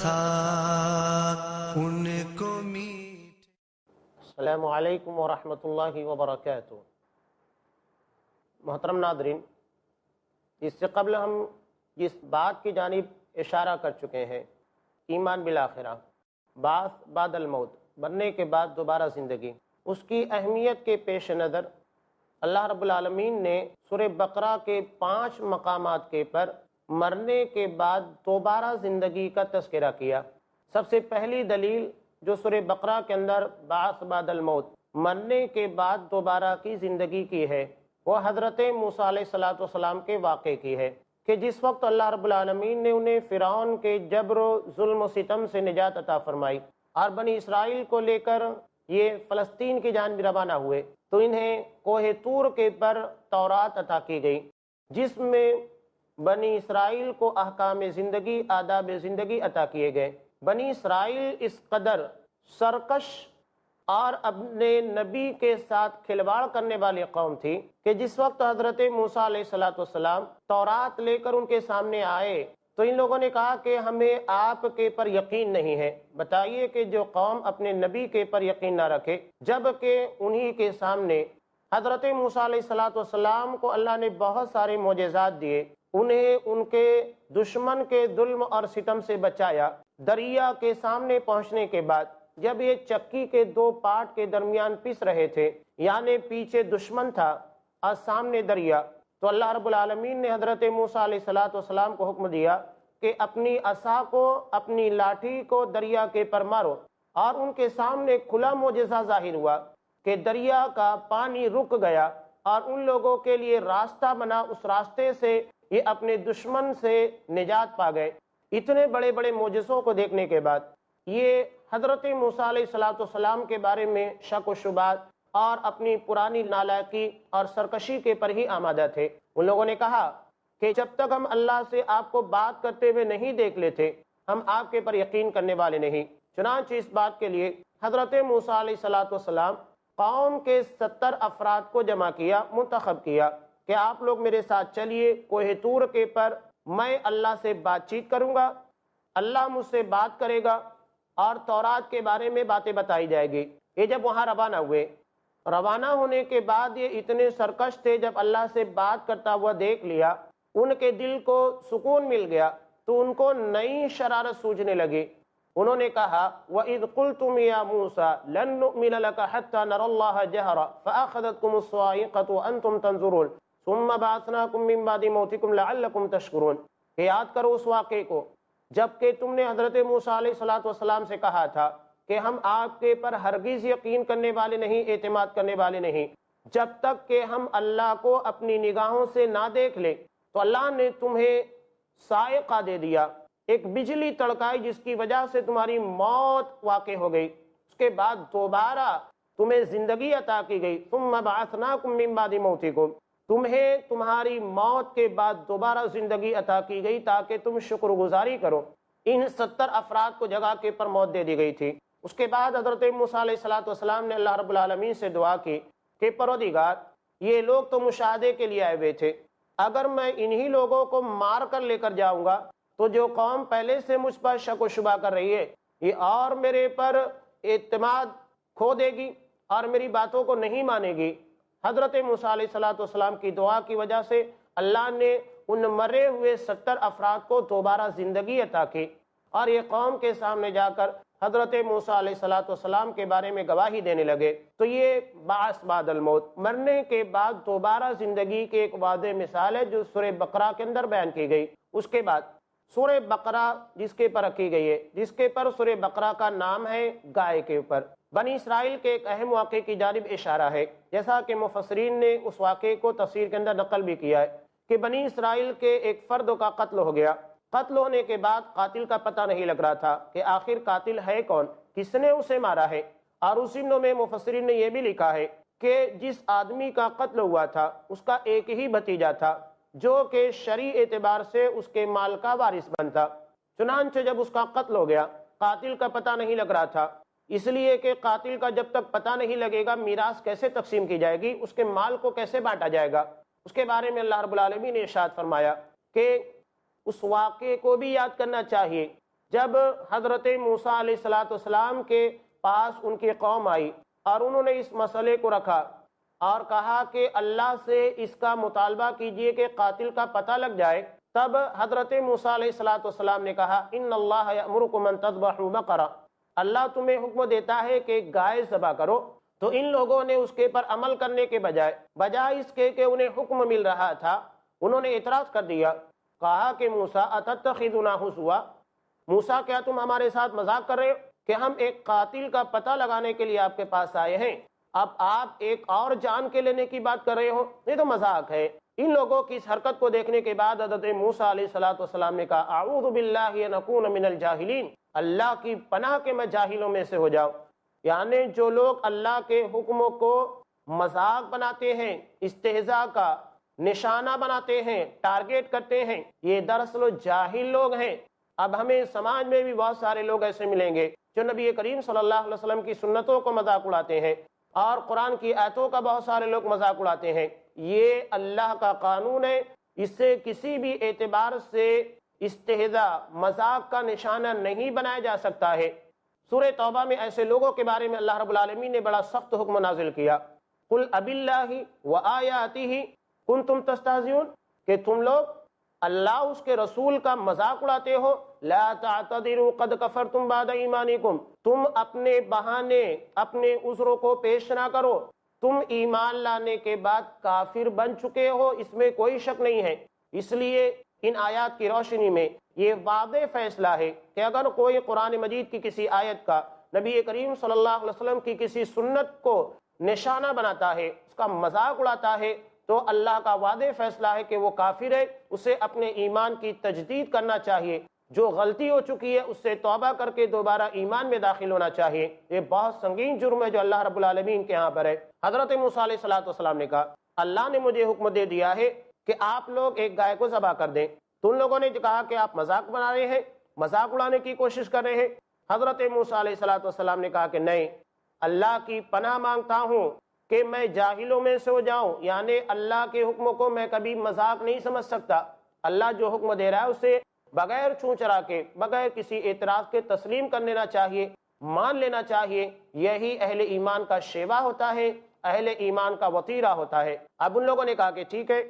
تھا ان کو میٹھے۔ السلام علیکم ورحمۃ اللہ وبرکاتہ۔ محترم ناظرین، اس سے قبل ہم جس بات کی جانب اشارہ کر چکے ہیں، ایمان بالآخرہ، بعث بعد الموت، مرنے کے بعد دوبارہ زندگی، اس کی اہمیت کے پیش نظر اللہ رب العالمین نے سورہ بقرہ کے 5 مقامات کے پر مرنے کے بعد دوبارہ زندگی کا تذکرہ کیا۔ سب سے پہلی دلیل جو سورہ بقرہ کے اندر بعث بعد الموت، مرنے کے بعد دوبارہ کی زندگی کی ہے، وہ حضرت موسیٰ علیہ السلام کے واقعے کی ہے کہ جس وقت اللہ رب العالمین نے انہیں فرعون کے جبر و ظلم و ستم سے نجات عطا فرمائی اور بنی اسرائیل کو لے کر یہ فلسطین کی جانب روانہ ہوئے، تو انہیں کوہ طور کے پر تورات عطا کی گئی، جس میں بنی اسرائیل کو احکام زندگی، آداب زندگی عطا کیے گئے۔ بنی اسرائیل اس قدر سرکش اور اپنے نبی کے ساتھ کھلواڑ کرنے والی قوم تھی کہ جس وقت حضرت موسیٰ علیہ السلام تورات لے کر ان کے سامنے آئے تو ان لوگوں نے کہا کہ ہمیں آپ کے پر یقین نہیں ہے۔ بتائیے کہ جو قوم اپنے نبی کے پر یقین نہ رکھے، جبکہ انہی کے سامنے حضرت موسیٰ علیہ السلام کو اللہ نے بہت سارے معجزات دیے، انہیں ان کے دشمن کے ظلم اور ستم سے بچایا۔ دریا کے سامنے پہنچنے کے بعد جب یہ چکی کے 2 پارٹ کے درمیان پس رہے تھے، یعنی پیچھے دشمن تھا اور سامنے دریا، تو اللہ رب العالمین نے حضرت موسیٰ علیہ السلام کو حکم دیا کہ اپنی عصا کو، اپنی لاٹھی کو دریا کے پر مارو، اور ان کے سامنے کھلا معجزہ ظاہر ہوا کہ دریا کا پانی رک گیا اور ان لوگوں کے لیے راستہ بنا، اس راستے سے یہ اپنے دشمن سے نجات پا گئے۔ اتنے بڑے بڑے معجزوں کو دیکھنے کے بعد یہ حضرت موسیٰ علیہ السلام کے بارے میں شک و شبہات اور اپنی پرانی نالائقی اور سرکشی کے پر ہی آمادہ تھے۔ ان لوگوں نے کہا کہ جب تک ہم اللہ سے آپ کو بات کرتے ہوئے نہیں دیکھ لیتے، ہم آپ کے پر یقین کرنے والے نہیں۔ چنانچہ اس بات کے لیے حضرت موسیٰ علیہ السلام قوم کے 70 افراد کو جمع کیا، منتخب کیا کہ آپ لوگ میرے ساتھ چلیے، کوہ طور کے پر میں اللہ سے بات چیت کروں گا، اللہ مجھ سے بات کرے گا اور تورات کے بارے میں باتیں بتائی جائے گی۔ یہ جب وہاں روانہ ہوئے، روانہ ہونے کے بعد یہ اتنے سرکش تھے، جب اللہ سے بات کرتا ہوا دیکھ لیا، ان کے دل کو سکون مل گیا تو ان کو نئی شرارت سوجنے لگی۔ انہوں نے کہا وَإِذْ قُلْتُمْ يَا مُوسَى لَن نُؤْمِنَ لَكَ حَتَّى نَرَى اللَّهَ جَهْرًا فَأَخَذَتْكُمُ الصَّاعِقَةُ وَأَنْتُمْ تَنظُرُونَ ثُمَّ بَعَثْنَاكُم مِّن بَعْدِ مَوْتِكُمْ لَعَلَّكُمْ تَشْكُرُونَ۔ کہ یاد کرو اس واقعے کو جبکہ تم نے حضرت موسیٰ علیہ السلام سے کہا تھا کہ ہم آپ کے پر ہرگز یقین کرنے والے نہیں، اعتماد کرنے والے نہیں، جب تک کہ ہم اللہ کو اپنی نگاہوں سے نہ دیکھ لیں۔ تو اللہ نے تمہیں صاعقہ دے دیا، ایک بجلی تڑکائی جس کی وجہ سے تمہاری موت واقع ہو گئی، اس کے بعد دوبارہ تمہیں زندگی عطا کی گئی۔ ثم بعثناکم من بعد موتکم، تمہیں تمہاری موت کے بعد دوبارہ زندگی عطا کی گئی تاکہ تم شکر گزاری کرو۔ ان 70 افراد کو جگہ کے پر موت دے دی گئی تھی۔ اس کے بعد حضرت موسیٰ علیہ السلام نے اللہ رب العالمین سے دعا کی کہ پروردگار، یہ لوگ تو مشاہدے کے لیے آئے ہوئے تھے، اگر میں انہی لوگوں کو مار کر لے کر جاؤں گا تو جو قوم پہلے سے مجھ پر شک و شبہ کر رہی ہے یہ اور میرے پر اعتماد کھو دے گی اور میری باتوں کو نہیں مانے گی۔ حضرت موسیٰ علیہ السلام کی دعا کی وجہ سے اللہ نے ان مرے ہوئے 70 افراد کو دوبارہ زندگی عطا کی اور یہ قوم کے سامنے جا کر حضرت موسیٰ علیہ السلام کے بارے میں گواہی دینے لگے۔ تو یہ بعث بعد الموت، مرنے کے بعد دوبارہ زندگی کی ایک واضح مثال ہے جو سورہ بقرہ کے اندر بیان کی گئی۔ اس کے بعد سورہ بقرہ جس کے پر رکھی گئی ہے، جس کے پر سورہ بقرہ کا نام ہے، گائے کے اوپر بنی اسرائیل کے ایک اہم واقعے کی جانب اشارہ ہے، جیسا کہ مفسرین نے اس واقعے کو تفسیر کے اندر نقل بھی کیا ہے کہ بنی اسرائیل کے ایک فرد کا قتل ہو گیا۔ قتل ہونے کے بعد قاتل کا پتہ نہیں لگ رہا تھا کہ آخر قاتل ہے کون، کس نے اسے مارا ہے، اور اس ضمن میں مفسرین نے یہ بھی لکھا ہے کہ جس آدمی کا قتل ہوا تھا اس کا ایک ہی بھتیجا تھا جو کہ شرعی اعتبار سے اس کے مال کا وارث بنتا۔ چنانچہ جب اس کا قتل ہو گیا، قاتل کا پتہ نہیں لگ رہا تھا، اس لیے کہ قاتل کا جب تک پتہ نہیں لگے گا میراث کیسے تقسیم کی جائے گی، اس کے مال کو کیسے بانٹا جائے گا۔ اس کے بارے میں اللہ رب العالمین نے ارشاد فرمایا کہ اس واقعے کو بھی یاد کرنا چاہیے جب حضرت موسیٰ علیہ السلام کے پاس ان کی قوم آئی اور انہوں نے اس مسئلے کو رکھا اور کہا کہ اللہ سے اس کا مطالبہ کیجئے کہ قاتل کا پتہ لگ جائے، تب حضرت موسیٰ علیہ السلام نے کہا ان اللہ یأمرکم ان تذبحوا بقرہ، اللہ تمہیں حکم دیتا ہے کہ گائے ذبح کرو۔ تو ان لوگوں نے اس کے پر عمل کرنے کے بجائے اس کے کہ انہیں حکم مل رہا تھا، انہوں نے اعتراض کر دیا، کہا کہ موسیٰ اتتخذنا ہزوا، موسیٰ کیا تم ہمارے ساتھ مذاق کر رہے ہو کہ ہم ایک قاتل کا پتہ لگانے کے لیے آپ کے پاس آئے ہیں، اب آپ ایک اور جان کے لینے کی بات کر رہے ہو، یہ تو مذاق ہے۔ ان لوگوں کی اس حرکت کو دیکھنے کے بعد حضرت موسیٰ علیہ السلام نے کہا اعوذ باللہ ان اکون من الجاہلین، اللہ کی پناہ کے میں جاہلوں میں سے ہو جاؤں۔ یعنی جو لوگ اللہ کے حکموں کو مذاق بناتے ہیں، استہزاء کا نشانہ بناتے ہیں، ٹارگیٹ کرتے ہیں، یہ دراصل جاہل لوگ ہیں۔ اب ہمیں سماج میں بھی بہت سارے لوگ ایسے ملیں گے جو نبی کریم صلی اللہ علیہ وسلم کی سنتوں کو مذاق اڑاتے ہیں اور قرآن کی آیتوں کا بہت سارے لوگ مذاق اڑاتے ہیں۔ یہ اللہ کا قانون ہے، اس سے کسی بھی اعتبار سے استہزاء مذاق کا نشانہ نہیں بنایا جا سکتا ہے۔ سورہ توبہ میں ایسے لوگوں کے بارے میں اللہ رب العالمین نے بڑا سخت حکم نازل کیا، قل اب اللہ وآیاتہ کنتم تستہزئون، کہ تم لوگ اللہ اس کے رسول کا مذاق اڑاتے ہو، لا تعتذروا قد کفرتم بعد ایمانکم، تم اپنے بہانے اپنے عذروں کو پیش نہ کرو، تم ایمان لانے کے بعد کافر بن چکے ہو، اس میں کوئی شک نہیں ہے۔ اس لیے ان آیات کی روشنی میں یہ واضح فیصلہ ہے کہ اگر کوئی قرآن مجید کی کسی آیت کا، نبی کریم صلی اللہ علیہ وسلم کی کسی سنت کو نشانہ بناتا ہے، اس کا مذاق اڑاتا ہے، تو اللہ کا واضح فیصلہ ہے کہ وہ کافر ہے، اسے اپنے ایمان کی تجدید کرنا چاہیے، جو غلطی ہو چکی ہے اس سے توبہ کر کے دوبارہ ایمان میں داخل ہونا چاہیے۔ یہ بہت سنگین جرم ہے جو اللہ رب العالمین کے ہاں پر ہے۔ حضرت موسیٰ علیہ السلام نے کہا اللہ نے مجھے حکم دے دیا ہے کہ آپ لوگ ایک گائے کو ذبح کر دیں، تو ان لوگوں نے کہا کہ آپ مذاق بنا رہے ہیں، مذاق اڑانے کی کوشش کر رہے ہیں۔ حضرت موسیٰ علیہ السلام نے کہا کہ نہیں، اللہ کی پناہ مانگتا ہوں کہ میں جاہلوں میں سے ہو جاؤں، یعنی اللہ کے حکم کو میں کبھی مذاق نہیں سمجھ سکتا۔ اللہ جو حکم دے رہا ہے اسے بغیر چوں چرا کے، بغیر کسی اعتراض کے تسلیم کر لینا چاہیے، مان لینا چاہیے۔ یہی اہل ایمان کا شیوا ہوتا ہے، اہل ایمان کا وطیرہ ہوتا ہے۔ اب ان لوگوں نے کہا کہ ٹھیک ہے،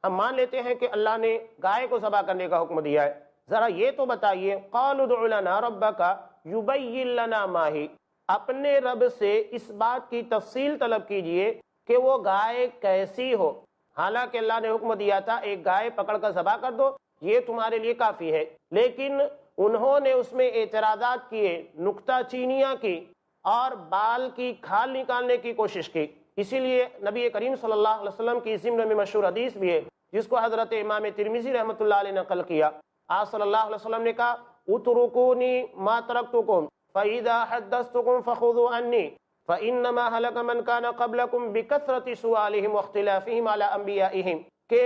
ہم مان لیتے ہیں کہ اللہ نے گائے کو ذبح کرنے کا حکم دیا ہے، ذرا یہ تو بتائیے قالوا ادع لنا ربک یبین لنا ما ہی، اپنے رب سے اس بات کی تفصیل طلب کیجئے کہ وہ گائے کیسی ہو۔ حالانکہ اللہ نے حکم دیا تھا ایک گائے پکڑ کر ذبح کر دو، یہ تمہارے لیے کافی ہے، لیکن انہوں نے اس میں اعتراضات کیے، نکتہ چینیاں کی اور بال کی کھال نکالنے کی کوشش کی۔ اسی لیے نبی کریم صلی اللہ علیہ وسلم کی ضمن میں مشہور حدیث بھی ہے جس کو حضرت امام ترمذی رحمۃ اللہ علیہ نے نقل کیا۔ آپ صلی اللہ علیہ وسلم نے کہا اترکونی ما ترکتکم فاذا حدثتکم فخذوا عنی فانما هلك من كان قبلكم بكثرة سؤالهم واختلافهم على انبیائهم، کہ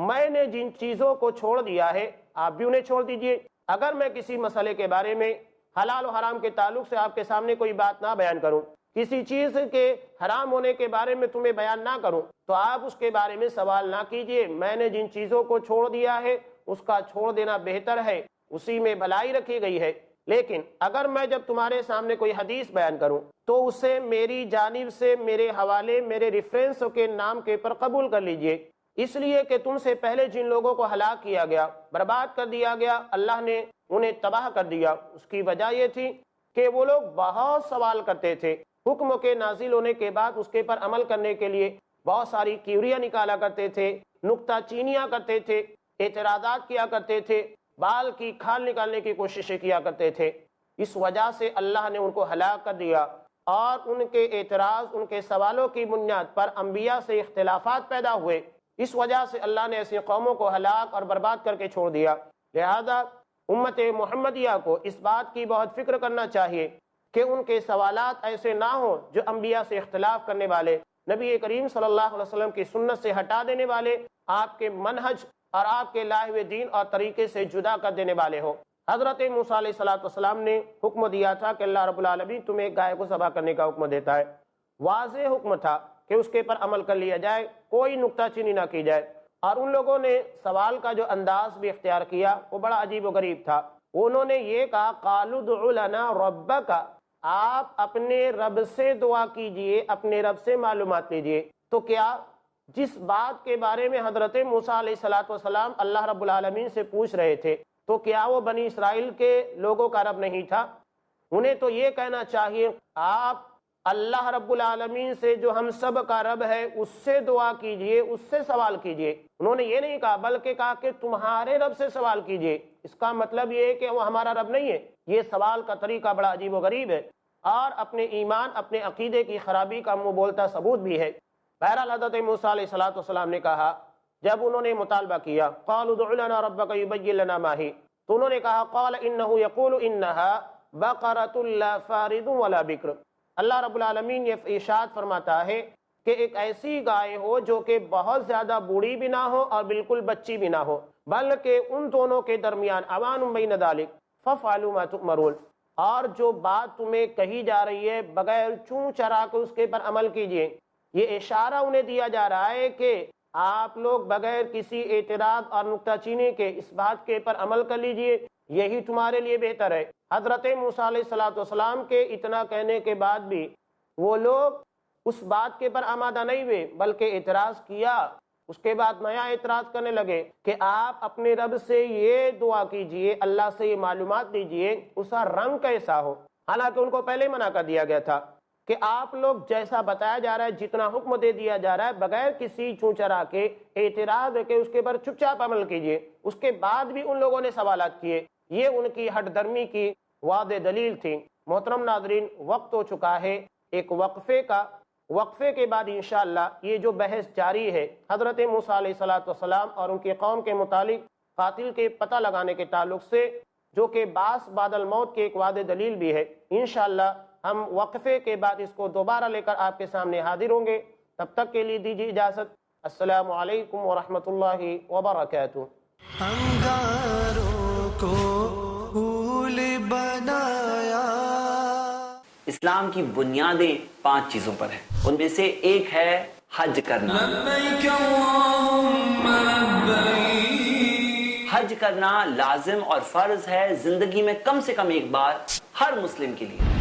میں نے جن چیزوں کو چھوڑ دیا ہے آپ بھی انہیں چھوڑ دیجئے۔ اگر میں کسی مسئلے کے بارے میں حلال و حرام کے تعلق سے آپ کے سامنے کوئی بات نہ بیان کروں، کسی چیز کے حرام ہونے کے بارے میں تمہیں بیان نہ کروں، تو آپ اس کے بارے میں سوال نہ کیجئے۔ میں نے جن چیزوں کو چھوڑ دیا ہے اس کا چھوڑ دینا بہتر ہے، اسی میں بھلائی رکھی گئی ہے۔ لیکن اگر میں جب تمہارے سامنے کوئی حدیث بیان کروں تو اسے میری جانب سے میرے حوالے، میرے ریفرنس کے نام کے پر قبول کر لیجئے، اس لیے کہ تم سے پہلے جن لوگوں کو ہلاک کیا گیا، برباد کر دیا گیا، اللہ نے انہیں تباہ کر دیا، اس کی وجہ یہ تھی کہ وہ لوگ بہت سوال کرتے تھے، حکم کے نازل ہونے کے بعد اس کے پر عمل کرنے کے لیے بہت ساری کیوریاں نکالا کرتے تھے، نکتہ چینیاں کرتے تھے، اعتراضات کیا کرتے تھے، بال کی کھال نکالنے کی کوششیں کیا کرتے تھے۔ اس وجہ سے اللہ نے ان کو ہلاک کر دیا، اور ان کے اعتراض، ان کے سوالوں کی بنیاد پر انبیاء سے اختلافات پیدا ہوئے۔ اس وجہ سے اللہ نے ایسی قوموں کو ہلاک اور برباد کر کے چھوڑ دیا۔ لہذا امت محمدیہ کو اس بات کی بہت فکر کرنا چاہیے کہ ان کے سوالات ایسے نہ ہوں جو انبیاء سے اختلاف کرنے والے، نبی کریم صلی اللہ علیہ وسلم کی سنت سے ہٹا دینے والے، آپ کے منہج اور آپ کے لائے ہوئے دین اور طریقے سے جدا کر دینے والے ہوں۔ حضرت موسیٰ علیہ السلام نے حکم دیا تھا کہ اللہ رب العالمین تمہیں ایک گائے کو ذبح کرنے کا حکم دیتا ہے، واضح حکم تھا کہ اس کے پر عمل کر لیا جائے، کوئی نکتہ چینی نہ کی جائے۔ اور ان لوگوں نے سوال کا جو انداز بھی اختیار کیا وہ بڑا عجیب و غریب تھا۔ انہوں نے یہ کہا قالوا ادع لنا ربک، آپ اپنے رب سے دعا کیجئے، اپنے رب سے معلومات لیجئے۔ تو کیا جس بات کے بارے میں حضرت موسیٰ علیہ السلام اللہ رب العالمین سے پوچھ رہے تھے، تو کیا وہ بنی اسرائیل کے لوگوں کا رب نہیں تھا؟ انہیں تو یہ کہنا چاہیے آپ اللہ رب العالمین سے جو ہم سب کا رب ہے اس سے دعا کیجئے، اس سے سوال کیجئے۔ انہوں نے یہ نہیں کہا، بلکہ کہا کہ تمہارے رب سے سوال کیجئے۔ اس کا مطلب یہ ہے کہ وہ ہمارا رب نہیں ہے۔ یہ سوال کا طریقہ بڑا عجیب و غریب ہے اور اپنے ایمان، اپنے عقیدے کی خرابی کا منہ بولتا ثبوت بھی ہے۔ بہرحال حضرت موسیٰ علیہ السلام نے کہا، جب انہوں نے مطالبہ کیا قالوا ادع لنا ربک یبین لنا ما ہی، تو انہوں نے کہا قال انہ یقول انہا بقرۃ لا فارض ولا بکر۔ اللہ رب العالمین یہ ارشاد فرماتا ہے کہ ایک ایسی گائے ہو جو کہ بہت زیادہ بوڑھی بھی نہ ہو اور بالکل بچی بھی نہ ہو، بلکہ ان دونوں کے درمیان اوان بین ذلک فافعلوا ما تؤمرون، اور جو بات تمہیں کہی جا رہی ہے بغیر چوں چرا کے اس کے پر عمل کیجئے۔ یہ اشارہ انہیں دیا جا رہا ہے کہ آپ لوگ بغیر کسی اعتراض اور نکتہ چینی کے اس بات کے پر عمل کر لیجئے، یہی تمہارے لیے بہتر ہے۔ حضرت موسیٰ علیہ السلام کے اتنا کہنے کے بعد بھی وہ لوگ اس بات کے پر آمادہ نہیں ہوئے، بلکہ اعتراض کیا۔ اس کے بعد نیا اعتراض کرنے لگے کہ آپ اپنے رب سے یہ دعا کیجئے، اللہ سے یہ معلومات دیجئے اس کا رنگ کیسا ہو۔ حالانکہ ان کو پہلے منع کر دیا گیا تھا کہ آپ لوگ جیسا بتایا جا رہا ہے، جتنا حکم دے دیا جا رہا ہے، بغیر کسی چونچرا کے اعتراض کے اس کے پر چپ چاپ عمل کیجئے۔ اس کے بعد بھی ان لوگوں نے سوالات کیے، یہ ان کی ہٹ درمی کی واضح دلیل تھی۔ محترم ناظرین، وقت ہو چکا ہے ایک وقفے کا۔ وقفے کے بعد انشاءاللہ یہ جو بحث جاری ہے حضرت موسیٰ علیہ السلام اور ان کی قوم کے متعلق قاتل کے پتہ لگانے کے تعلق سے، جو کہ بعث بعد الموت کی ایک واضح دلیل بھی ہے، انشاءاللہ ہم وقفے کے بعد اس کو دوبارہ لے کر آپ کے سامنے حاضر ہوں گے۔ تب تک کے لیے دیجیے اجازت۔ السلام علیکم ورحمۃ اللہ وبرکاتہ۔ انگاروں کو پھول بنایا۔ اسلام کی بنیادیں 5 چیزوں پر ہیں، ان میں سے ایک ہے حج کرنا۔ لبیک اللہم لبیک۔ حج کرنا لازم اور فرض ہے زندگی میں کم سے کم ایک بار ہر مسلم کے لیے۔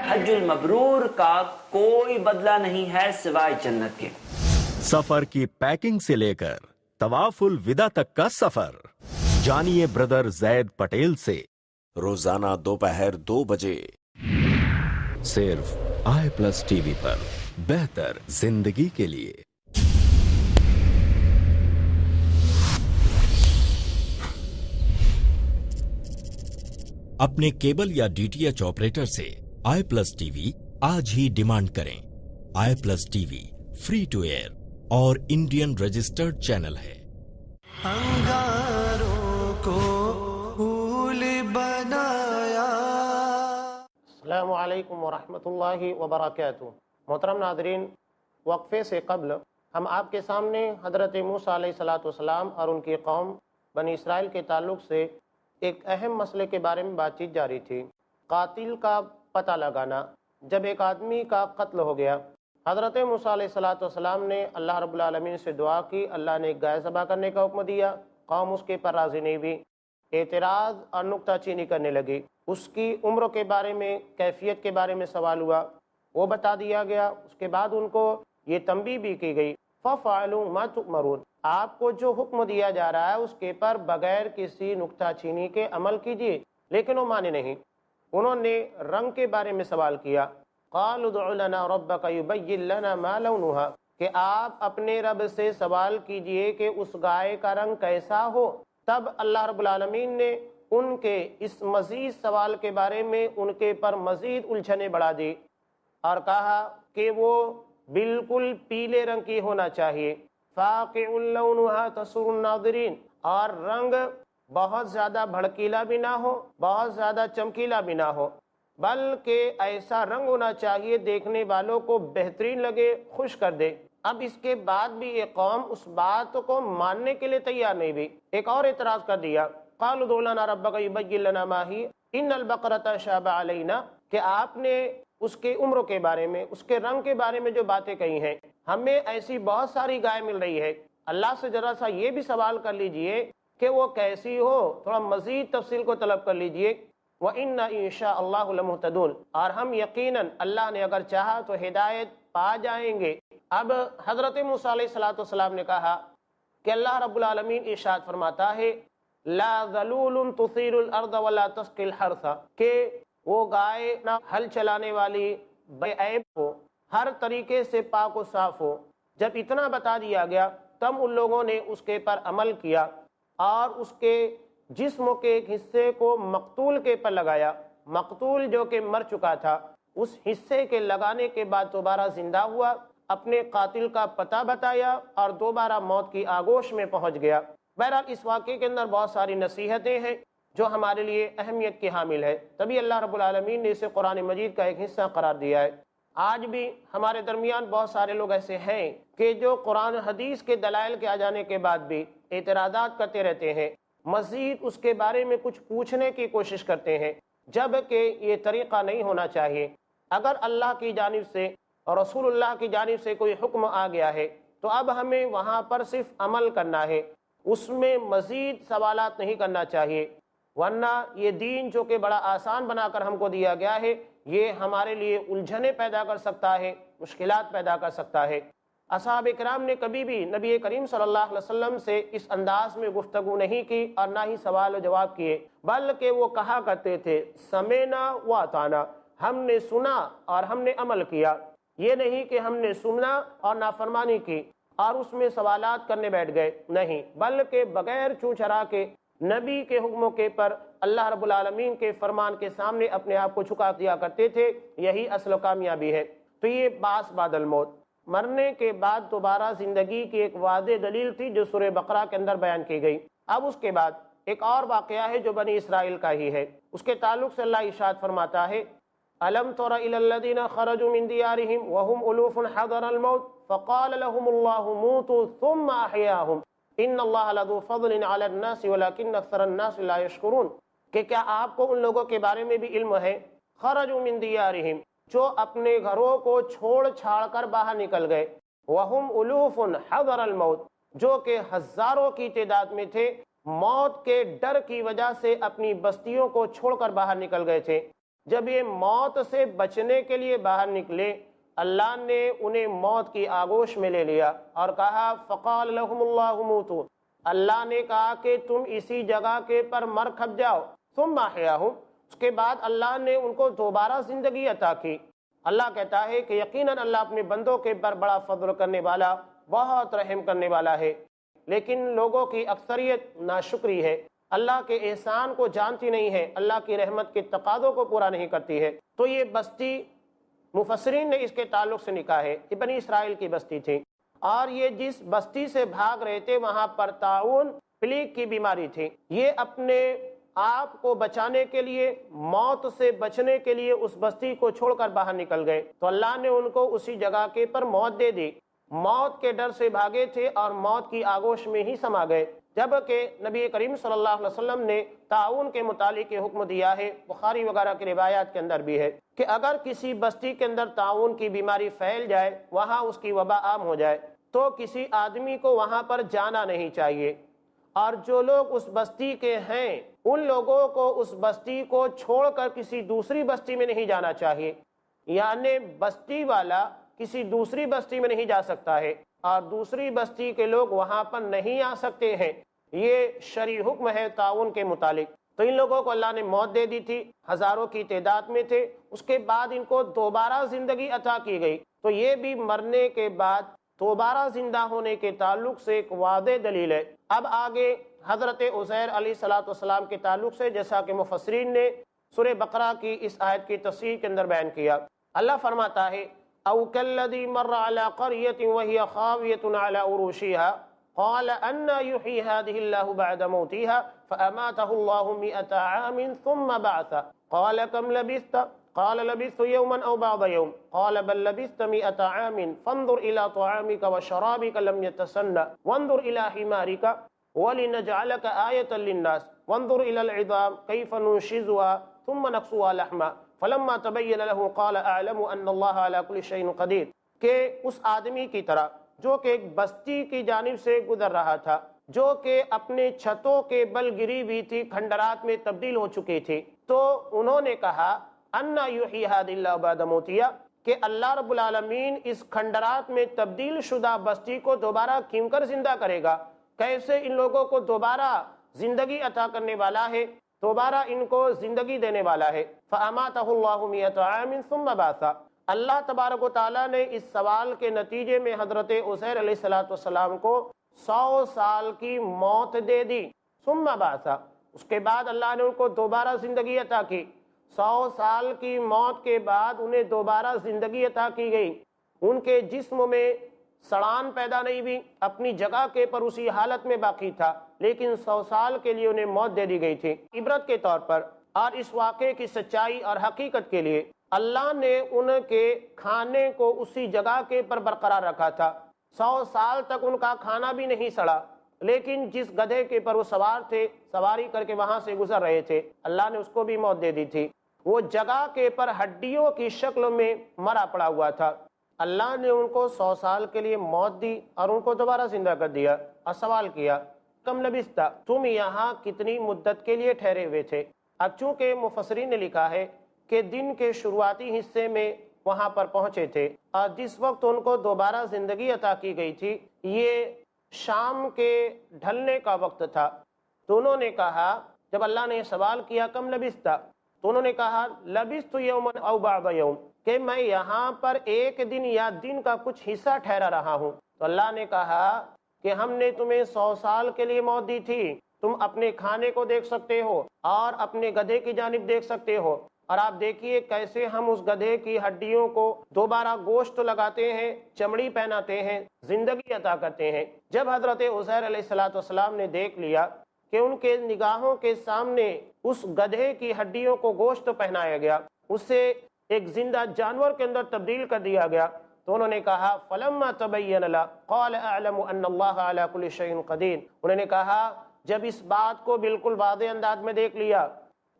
حج المبرور کا کوئی بدلہ نہیں ہے سوائے جنت کے۔ سفر کی پیکنگ سے لے کر طواف الوداع تک کا سفر جانیے بردر زید پٹیل سے روزانہ دوپہر 2 بجے صرف i+ ٹی وی پر، بہتر زندگی کے لیے۔ اپنے کیبل یا DTH آپریٹر سے i+ ٹی وی آج ہی ڈیمانڈ کریں۔ i+ T V free to air اور انڈین رجسٹرڈ چینل ہے۔ انگاروں کو پھول بنایا۔ السلام علیکم ورحمۃ اللہ وبرکاتہ۔ محترم ناظرین، وقفے سے قبل ہم آپ کے سامنے حضرت موسیٰ علیہ السلام اور ان کی قوم بنی اسرائیل کے تعلق سے ایک اہم مسئلے کے بارے میں بات چیت جاری تھی، قاتل کا پتہ لگانا۔ جب ایک آدمی کا قتل ہو گیا، حضرت موسیٰ علیہ السلام نے اللہ رب العالمین سے دعا کی، اللہ نے ایک گائے ذبح کرنے کا حکم دیا، قوم اس کے پر راضی نہیں ہوئی، اعتراض اور نکتہ چینی کرنے لگی۔ اس کی عمر کے بارے میں، کیفیت کے بارے میں سوال ہوا، وہ بتا دیا گیا۔ اس کے بعد ان کو یہ تنبیہ بھی کی گئی، فَفْعَلُوا مَا تُؤْمَرُونَ، آپ کو جو حکم دیا جا رہا ہے اس کے پر بغیر کسی نکتہ چینی کے عمل کیجیے۔ لیکن وہ مانے نہیں۔ انہوں نے رنگ کے بارے میں سوال کیا، قَالُوا ادْعُ لَنَا رَبَّكَ يُبَيِّن لَنَا مَا لَوْنُهَا، کہ آپ اپنے رب سے سوال کیجئے کہ اس گائے کا رنگ کیسا ہو۔ تب اللہ رب العالمین نے ان کے اس مزید سوال کے بارے میں ان کے پر مزید الجھنیں بڑھا دی اور کہا کہ وہ بالکل پیلے رنگ کی ہونا چاہیے، فاقع لونھا تسر الناظرین، اور رنگ بہت زیادہ بھڑکیلا بھی نہ ہو، بہت زیادہ چمکیلا بھی نہ ہو، بلکہ ایسا رنگ ہونا چاہیے دیکھنے والوں کو بہترین لگے، خوش کر دے۔ اب اس کے بعد بھی یہ قوم اس بات کو ماننے کے لیے تیار نہیں بھی، ایک اور اعتراض کر دیا، قالوا ادع لنا ربک یبین لنا ما ہی ان البقرۃ شاب علینا، کہ آپ نے اس کے عمر کے بارے میں، اس کے رنگ کے بارے میں جو باتیں کہی ہیں، ہمیں ایسی بہت ساری گائے مل رہی ہے، اللہ سے ذرا سا یہ بھی سوال کر لیجئے کہ وہ کیسی ہو، تھوڑا مزید تفصیل کو طلب کر لیجئے۔ وَإِنَّا إِن شَاءَ اللَّهُ لَمُهْتَدُونَ، اور ہم یقیناً اللہ نے اگر چاہا تو ہدایت پا جائیں گے۔ اب حضرت موسیٰ علیہ السلام نے کہا کہ اللہ رب العالمین ارشاد فرماتا ہے لا ذلول تثیر الارض ولا تسقی الحرث، کہ وہ گائے نہ ہل چلانے والی بے عیب ہو، ہر طریقے سے پاک و صاف ہو۔ جب اتنا بتا دیا گیا تب ان لوگوں نے اس کے پر عمل کیا اور اس کے جسم کے ایک حصے کو مقتول کے پر لگایا۔ مقتول جو کہ مر چکا تھا، اس حصے کے لگانے کے بعد دوبارہ زندہ ہوا، اپنے قاتل کا پتہ بتایا اور دوبارہ موت کی آغوش میں پہنچ گیا۔ بہرحال اس واقعے کے اندر بہت ساری نصیحتیں ہیں جو ہمارے لیے اہمیت کی حامل ہے، تبھی اللہ رب العالمین نے اسے قرآن مجید کا ایک حصہ قرار دیا ہے۔ آج بھی ہمارے درمیان بہت سارے لوگ ایسے ہیں کہ جو قرآن حدیث کے دلائل کے آ جانے کے بعد بھی اعتراضات کرتے رہتے ہیں، مزید اس کے بارے میں کچھ پوچھنے کی کوشش کرتے ہیں، جبکہ یہ طریقہ نہیں ہونا چاہیے۔ اگر اللہ کی جانب سے اور رسول اللہ کی جانب سے کوئی حکم آ گیا ہے تو اب ہمیں وہاں پر صرف عمل کرنا ہے، اس میں مزید سوالات نہیں کرنا چاہیے، ورنہ یہ دین جو کہ بڑا آسان بنا کر ہم کو دیا گیا ہے، یہ ہمارے لیے الجھنیں پیدا کر سکتا ہے، مشکلات پیدا کر سکتا ہے۔ اصحاب کرام نے کبھی بھی نبی کریم صلی اللہ علیہ وسلم سے اس انداز میں گفتگو نہیں کی اور نہ ہی سوال و جواب کیے، بلکہ وہ کہا کرتے تھے سمعنا و اطعنا، ہم نے سنا اور ہم نے عمل کیا۔ یہ نہیں کہ ہم نے سنا اور نافرمانی کی اور اس میں سوالات کرنے بیٹھ گئے، نہیں، بلکہ بغیر چوں چرا کے نبی کے حکموں کے پر اللہ رب العالمین کے فرمان کے سامنے اپنے آپ کو جھکا دیا کرتے تھے۔ یہی اصل و کامیابی ہے۔ تو یہ بعث بعد الموت، مرنے کے بعد دوبارہ زندگی کی ایک واضح دلیل تھی جو سورہ بقرہ کے اندر بیان کی گئی۔ اب اس کے بعد ایک اور واقعہ ہے جو بنی اسرائیل کا ہی ہے، اس کے تعلق سے اللہ ارشاد فرماتا ہے أَلَمْ تَرَ إِلَى الَّذِينَ خَرَجُوا مِنْ دِيَارِهِمْ وَهُمْ أُلُوفٌ حَذَرَ الْمَوْتِ فَقَالَ لَهُمُ اللَّهُ مُوتُوا ثُمَّ أَحْيَاهُمْ إِنَّ اللَّهَ لَذُو فَضْلٍ عَلَى النَّاسِ وَلَكِنَّ أَكْثَرَ النَّاسِ لَا يَشْكُرُونَ، کہ کیا آپ کو ان لوگوں کے بارے میں بھی علم ہے، خرجوا من دیارہم، جو اپنے گھروں کو چھوڑ چھاڑ کر باہر نکل گئے، وَهُمْ أُلُوفٌ حَذَرَ الْمَوْتِ، جو کہ ہزاروں کی تعداد میں تھے، موت کے ڈر کی وجہ سے اپنی بستیوں کو چھوڑ کر باہر نکل گئے تھے۔ جب یہ موت سے بچنے کے لیے باہر نکلے، اللہ نے انہیں موت کی آغوش میں لے لیا اور کہا فقال لهم اللہ موتوا، اللہ نے کہا کہ تم اسی جگہ کے پر مر کھپ جاؤ، ثم احیاہم، اس کے بعد اللہ نے ان کو دوبارہ زندگی عطا کی۔ اللہ کہتا ہے کہ یقیناً اللہ اپنے بندوں کے پر بڑا فضل کرنے والا، بہت رحم کرنے والا ہے، لیکن لوگوں کی اکثریت ناشکری ہے، اللہ کے احسان کو جانتی نہیں ہے، اللہ کی رحمت کے تقاضوں کو پورا نہیں کرتی ہے۔ تو یہ بستی مفسرین نے اس کے تعلق سے لکھا ہے کہ بنی اسرائیل کی بستی تھی، اور یہ جس بستی سے بھاگ رہے تھے وہاں پر طاعون پلیگ کی بیماری تھی۔ یہ اپنے آپ کو بچانے کے لیے، موت سے بچنے کے لیے اس بستی کو چھوڑ کر باہر نکل گئے، تو اللہ نے ان کو اسی جگہ کے پر موت دے دی۔ موت کے ڈر سے بھاگے تھے اور موت کی آغوش میں ہی سما گئے، جبکہ نبی کریم صلی اللہ علیہ وسلم نے طاعون کے متعلق حکم دیا ہے، بخاری وغیرہ کی روایات کے اندر بھی ہے کہ اگر کسی بستی کے اندر طاعون کی بیماری پھیل جائے، وہاں اس کی وبا عام ہو جائے، تو کسی آدمی کو وہاں پر جانا نہیں چاہیے، اور جو لوگ اس بستی کے ہیں ان لوگوں کو اس بستی کو چھوڑ کر کسی دوسری بستی میں نہیں جانا چاہیے، یعنی بستی والا کسی دوسری بستی میں نہیں جا سکتا ہے اور دوسری بستی کے لوگ وہاں پر نہیں آ سکتے ہیں۔ یہ شرعی حکم ہے طاعون کے متعلق۔ تو ان لوگوں کو اللہ نے موت دے دی تھی، ہزاروں کی تعداد میں تھے، اس کے بعد ان کو دوبارہ زندگی عطا کی گئی۔ تو یہ بھی مرنے کے بعد دوبارہ زندہ ہونے کے تعلق سے ایک واضح دلیل ہے۔ اب آگے حضرت عزیر علیہ السلام کے تعلق سے جیسا کہ مفسرین نے سورہ بقرہ کی اس آیت کی تفسیر کے اندر بیان کیا، اللہ فرماتا ہے او کالذی مر علی قریۃ وہی خاویۃ علی عروشها قال انا یحیی هذه اللہ بعد موتها فاماته اللہ 100 عام ثم بعث قال كم لبثت قال لبثت يوما او بعض يوم قال بل لبثت 100 عام فانظر الى طعامك وشرابك لم يتسنى وانظر الى حمارك ولنجعلك آية للناس وانظر الى العظام كيف ننشزها ثم نكسوها لحما فلما تبين له قال اعلم ان اللہ علی کل شیء قدیر، کہ اس آدمی کی طرح جو کہ ایک بستی کی جانب سے گزر رہا تھا، جو کہ اپنے چھتوں کے بل گری بھی تھی، کھنڈرات میں تبدیل ہو چکی تھی، تو انہوں نے کہا انا یحیی ھذی اللہ بعد موتہا، کہ اللہ رب العالمین اس کھنڈرات میں تبدیل شدہ بستی کو دوبارہ کیوں کر زندہ کرے گا؟ کیسے ان لوگوں کو دوبارہ زندگی عطا کرنے والا ہے، دوبارہ ان کو زندگی دینے والا ہے۔ فَأَمَاتَهُ اللَّهُ مِئَةَ عَامٍ ثُمَّ بَعَثَ، اللہ تبارک و تعالیٰ نے اس سوال کے نتیجے میں حضرت عزیر علیہ السلام کو 100 سال کی موت دے دی۔ ثم بعث، اس کے بعد اللہ نے ان کو دوبارہ زندگی عطا کی۔ 100 سال کی موت کے بعد انہیں دوبارہ زندگی عطا کی گئی۔ ان کے جسم میں سڑان پیدا نہیں ہوئی، اپنی جگہ کے پر اسی حالت میں باقی تھا، لیکن 100 سال کے لیے انہیں موت دے دی گئی تھی۔ عبرت کے طور پر اور اس واقعے کی سچائی اور حقیقت کے لیے اللہ نے ان کے کھانے کو اسی جگہ کے پر برقرار رکھا تھا۔ 100 سال تک ان کا کھانا بھی نہیں سڑا، لیکن جس گدھے کے پر وہ سوار تھے، سواری کر کے وہاں سے گزر رہے تھے، اللہ نے اس کو بھی موت دے دی تھی۔ وہ جگہ کے پر ہڈیوں کی شکل میں مرا پڑا ہوا تھا۔ اللہ نے ان کو 100 سال کے لیے موت دی اور ان کو دوبارہ زندہ کر دیا، اور سوال کیا کم لبثت، تم یہاں کتنی مدت کے لیے ٹھہرے ہوئے تھے؟ اب چونکہ مفسرین نے لکھا ہے کہ دن کے شروعاتی حصے میں وہاں پر پہنچے تھے، اور جس وقت ان کو دوبارہ زندگی عطا کی گئی تھی یہ شام کے ڈھلنے کا وقت تھا۔ تو انہوں نے کہا، جب اللہ نے سوال کیا کم لبثت، تو انہوں نے کہا لبثت یوما او بعض یوم، کہ میں یہاں پر ایک دن یا دن کا کچھ حصہ ٹھہرا رہا ہوں۔ تو اللہ نے کہا کہ ہم نے تمہیں 100 سال کے لیے موت دی تھی، تم اپنے کھانے کو دیکھ سکتے ہو اور اپنے گدھے کی جانب دیکھ سکتے ہو، اور آپ دیکھیے کیسے ہم اس گدھے کی ہڈیوں کو دوبارہ گوشت لگاتے ہیں، چمڑی پہناتے ہیں، زندگی عطا کرتے ہیں۔ جب حضرت عزیر علیہ السلام نے دیکھ لیا کہ ان کے نگاہوں کے سامنے اس گدھے کی ہڈیوں کو گوشت پہنایا گیا، اسے ایک زندہ جانور کے اندر تبدیل کر دیا گیا، تو انہوں نے کہا فلما تبین له قال اعلم ان اللہ علی کل شیء قدیر، انہوں نے کہا جب اس بات کو بالکل واضح انداز میں دیکھ لیا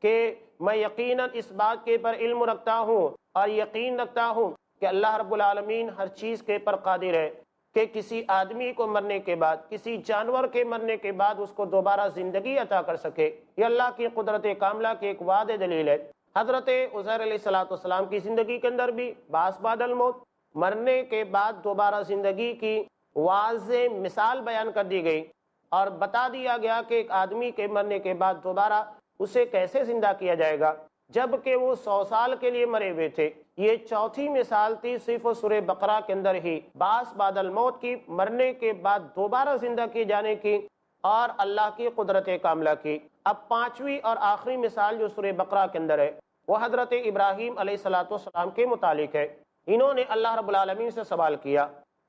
کہ میں یقیناً اس بات کے پر علم رکھتا ہوں اور یقین رکھتا ہوں کہ اللہ رب العالمین ہر چیز کے پر قادر ہے، کہ کسی آدمی کو مرنے کے بعد، کسی جانور کے مرنے کے بعد اس کو دوبارہ زندگی عطا کر سکے، یہ اللہ کی قدرت کاملہ کی ایک واضح دلیل ہے۔ حضرت عزیر علیہ السلام کی زندگی کے اندر بھی بعث بعد الموت، مرنے کے بعد دوبارہ زندگی کی واضح مثال بیان کر دی گئی، اور بتا دیا گیا کہ ایک آدمی کے مرنے کے بعد دوبارہ اسے کیسے زندہ کیا جائے گا، جبکہ وہ 100 سال کے لیے مرے ہوئے تھے۔ یہ چوتھی مثال تھی صرف سورہ بقرہ کے اندر ہی بعث بعد الموت کی، مرنے کے بعد دوبارہ زندہ کیے جانے کی اور اللہ کی قدرت کاملہ کی۔ اب پانچویں اور آخری مثال جو سورہ بقرہ کے اندر ہے وہ حضرت ابراہیم علیہ السلام کے متعلق ہے۔ انہوں نے اللہ رب العالمین سے سوال کیا،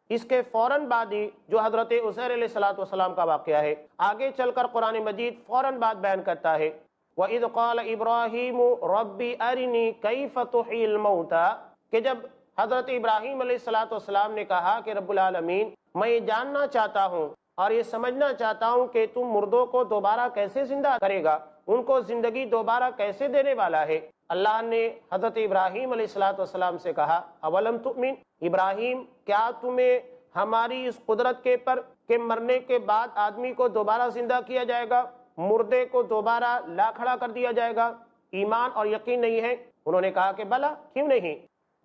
اس کے فوراً بعد ہی جو حضرت عزیر علیہ السلام کا واقعہ ہے آگے چل کر قرآن مجید فوراً بعد بیان کرتا ہے، وَإِذْ قَالَ إِبْرَاهِيمُ رَبِّ أَرِنِي كَيْفَ تُحْيِي الْمَوْتَى، کہ جب حضرت ابراہیم علیہ السلام نے کہا کہ رب العالمین میں یہ جاننا چاہتا ہوں اور یہ سمجھنا چاہتا ہوں کہ تم مردوں کو دوبارہ کیسے زندہ کرے گا، ان کو زندگی دوبارہ کیسے دینے والا ہے۔ اللہ نے حضرت ابراہیم علیہ السلام سے کہا اولم تؤمن، ابراہیم کیا تمہیں ہماری اس قدرت کے پر کہ مرنے کے بعد آدمی کو دوبارہ زندہ کیا جائے گا، مردے کو دوبارہ لا کھڑا کر دیا جائے گا، ایمان اور یقین نہیں ہے؟ انہوں نے کہا کہ بلا، کیوں نہیں،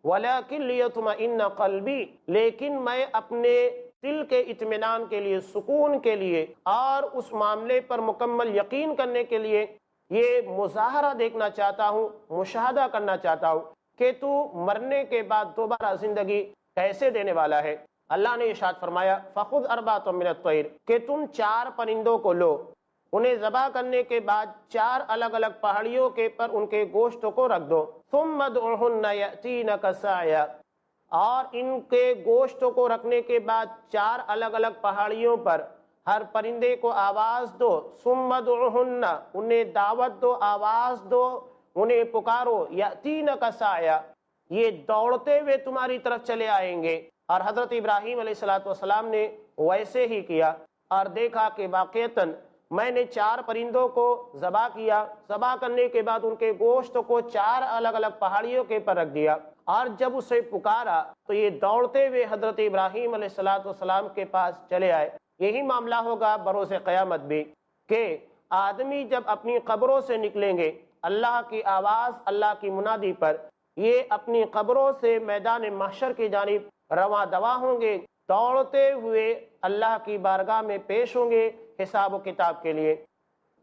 وَلَكِنْ لِيَطْمَئِنَّ قَلْبِي، لیکن میں اپنے دل کے اطمینان کے لیے، سکون کے لیے اور اس معاملے پر مکمل یقین کرنے کے لیے یہ مظاہرہ دیکھنا چاہتا ہوں، مشاہدہ کرنا چاہتا ہوں کہ تو مرنے کے بعد دوبارہ زندگی کیسے دینے والا ہے۔ اللہ نے ارشاد فرمایا فَخُذْ أَرْبَعَةً مِنَ الطَّيْرِ، کہ تم 4 پرندوں کو لو، انہیں ذبح کرنے کے بعد 4 الگ الگ پہاڑیوں کے پر ان کے گوشت کو رکھ دو، ثُمَّ ادْعُهُنَّ يَأْتِينَكَ سَعْيًا، اور ان کے گوشت کو رکھنے کے بعد 4 الگ الگ پہاڑیوں پر ہر پرندے کو آواز دو، ثُمَّ ادْعُهُنَّ، انہیں دعوت دو، آواز دو، انہیں پکارو، يَأْتِينَكَ سَعْيًا، یہ دوڑتے ہوئے تمہاری طرف چلے آئیں گے۔ اور حضرت ابراہیم علیہ السلام نے ویسے ہی کیا، اور دیکھا کہ واقعتاً میں نے 4 پرندوں کو ذبح کیا، ذبح کرنے کے بعد ان کے گوشت کو 4 الگ الگ پہاڑیوں کے پر رکھ دیا، اور جب اسے پکارا تو یہ دوڑتے ہوئے حضرت ابراہیم علیہ السلام کے پاس چلے آئے۔ یہی معاملہ ہوگا بروز قیامت بھی، کہ آدمی جب اپنی قبروں سے نکلیں گے، اللہ کی آواز، اللہ کی منادی پر یہ اپنی قبروں سے میدان محشر کی جانب رواں دواں ہوں گے، دوڑتے ہوئے اللہ کی بارگاہ میں پیش ہوں گے حساب و کتاب کے لیے۔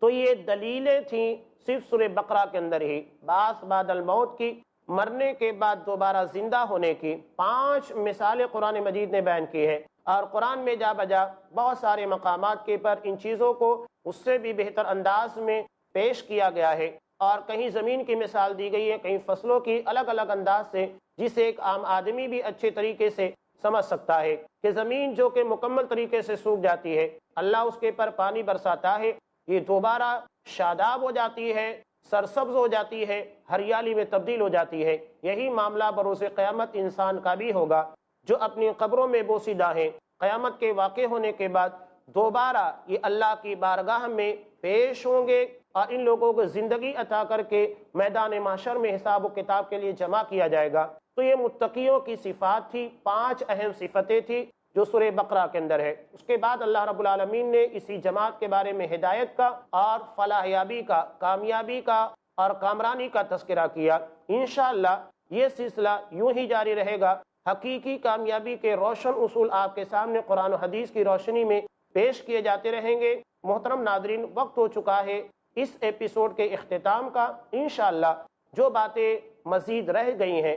تو یہ دلیلیں تھیں صرف سورہ بقرہ کے اندر ہی، بعث بعد الموت کی، مرنے کے بعد دوبارہ زندہ ہونے کی 5 مثالیں قرآن مجید نے بیان کی ہے، اور قرآن میں جا بجا بہت سارے مقامات کے پر ان چیزوں کو اس سے بھی بہتر انداز میں پیش کیا گیا ہے، اور کہیں زمین کی مثال دی گئی ہے، کہیں فصلوں کی، الگ الگ انداز سے، جسے ایک عام آدمی بھی اچھے طریقے سے سمجھ سکتا ہے کہ زمین جو کہ مکمل طریقے سے سوکھ جاتی ہے، اللہ اس کے پر پانی برساتا ہے، یہ دوبارہ شاداب ہو جاتی ہے، سرسبز ہو جاتی ہے، ہریالی میں تبدیل ہو جاتی ہے۔ یہی معاملہ بروز قیامت انسان کا بھی ہوگا، جو اپنی قبروں میں بوسیدہ ہیں، قیامت کے واقع ہونے کے بعد دوبارہ یہ اللہ کی بارگاہ میں پیش ہوں گے، اور ان لوگوں کو زندگی عطا کر کے میدان محشر میں حساب و کتاب کے لیے جمع کیا جائے گا۔ تو یہ متقیوں کی صفات تھی، 5 اہم صفتیں تھی جو سورہ بقرہ کے اندر ہے۔ اس کے بعد اللہ رب العالمین نے اسی جماعت کے بارے میں ہدایت کا اور فلاح یابی کا، کامیابی کا اور کامرانی کا تذکرہ کیا۔ انشاءاللہ یہ سلسلہ یوں ہی جاری رہے گا، حقیقی کامیابی کے روشن اصول آپ کے سامنے قرآن و حدیث کی روشنی میں پیش کیے جاتے رہیں گے۔ محترم ناظرین، وقت ہو چکا ہے اس ایپیسوڈ کے اختتام کا۔ انشاءاللہ جو باتیں مزید رہ گئی ہیں